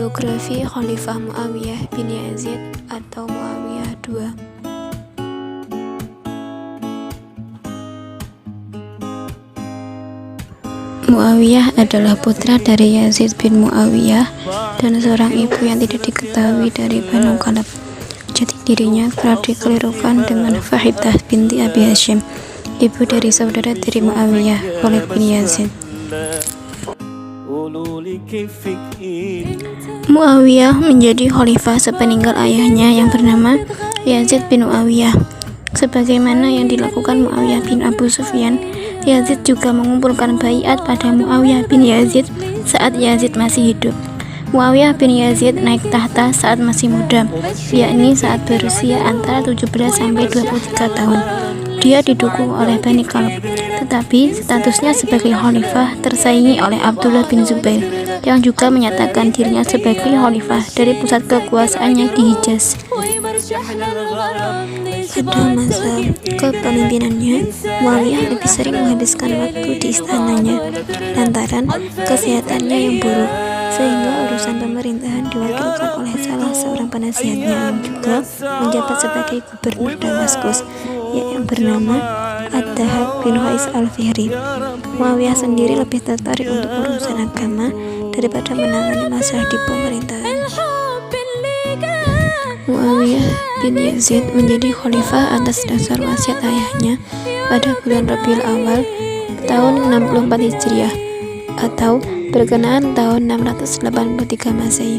Biografi Khalifah Muawiyah bin Yazid atau Muawiyah II. Muawiyah adalah putra dari Yazid bin Muawiyah dan seorang ibu yang tidak diketahui dari Banu Kalab. Jati dirinya kerap dikelirukan dengan Fahidah binti Abi Hashim, ibu dari saudara tiri Muawiyah, Khalid bin Yazid. Muawiyah menjadi khalifah sepeninggal ayahnya yang bernama Yazid bin Muawiyah. Sebagaimana yang dilakukan Muawiyah bin Abu Sufyan, Yazid juga mengumpulkan baiat pada Muawiyah bin Yazid saat Yazid masih hidup. Muawiyah bin Yazid naik tahta saat masih muda, yakni saat berusia antara 17 sampai 23 tahun. Dia didukung oleh Bani Kalab, tetapi statusnya sebagai khalifah tersaingi oleh Abdullah bin Zubair yang juga menyatakan dirinya sebagai khalifah dari pusat kekuasaannya di Hijaz. Pada masa kepemimpinannya, Muawiyah lebih sering menghabiskan waktu di istananya lantaran kesehatannya yang buruk, sehingga urusan pemerintahan diwakilkan oleh salah seorang penasihatnya yang juga menjabat sebagai gubernur Damaskus, yang bernama Ad-Dahab bin Qais al-Fihri. Muawiyah sendiri lebih tertarik untuk urusan agama daripada menangani masalah di pemerintahan. Muawiyah bin Yazid menjadi khalifah atas dasar wasiat ayahnya pada bulan Rabiul Awal tahun 64 Hijriah atau berkenaan tahun 683 Masehi.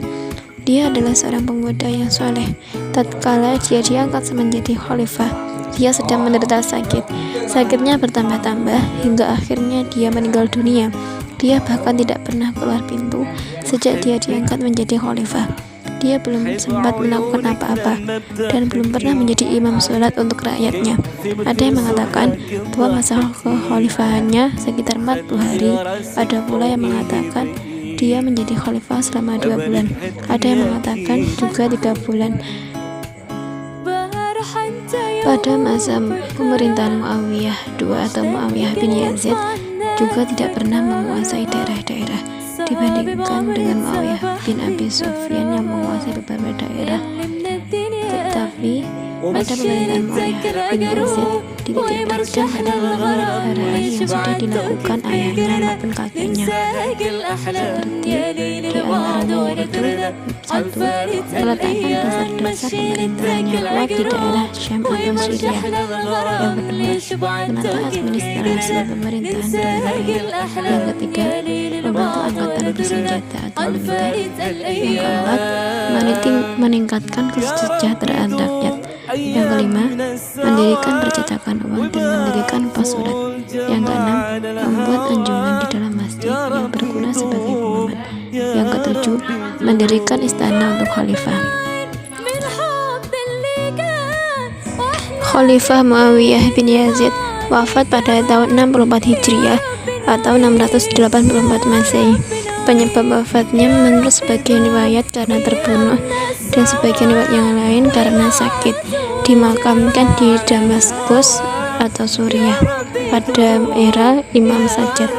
Dia adalah seorang pemuda yang soleh. Tatkala dia diangkat menjadi khalifah, dia sedang menderita sakit. Sakitnya bertambah-tambah hingga akhirnya dia meninggal dunia. Dia bahkan tidak pernah keluar pintu sejak dia diangkat menjadi khalifah. Dia belum sempat melakukan apa-apa dan belum pernah menjadi imam sholat untuk rakyatnya. Ada yang mengatakan bahwa masa kekhalifahannya sekitar 40 hari. Ada pula yang mengatakan dia menjadi khalifah selama 2 bulan. Ada yang mengatakan juga 3 bulan. Pada masa pemerintahan Muawiyah II atau Muawiyah bin Yazid juga tidak pernah menguasai daerah-daerah dibandingkan dengan Muawiyah bin Abi Sufyan yang menguasai beberapa daerah. Tetapi pada pemerintahan Muawiyah bin Yazid di titik terjang ada beberapa hal yang sudah dilakukan ayahnya maupun kakeknya, seperti diantaranya yaitu 1. Meletakkan dasar-dasar pemerintahan yang kuat di daerah Syam atau Syria. Yang kedua, menata administrasi pemerintahan dengan baik. Yang ketiga, membentuk angkatan bersenjata atau militer. Yang keempat, meningkatkan kesejahteraan rakyat. Yang kelima, mendirikan percetakan uang dan mendirikan pos surat. Yang keenam, membuat anjungan di dalam masjid yang berguna sebagai pengaman. Yang ketujuh, mendirikan istana untuk khalifah. Khalifah Muawiyah bin Yazid wafat pada tahun 64 Hijriah atau 684 Masehi. Penyebab wafatnya menurut sebagian riwayat karena terbunuh dan sebagian riwayat yang lain karena sakit. Dimakamkan di Damaskus atau Suriah pada era Imam Sajjad.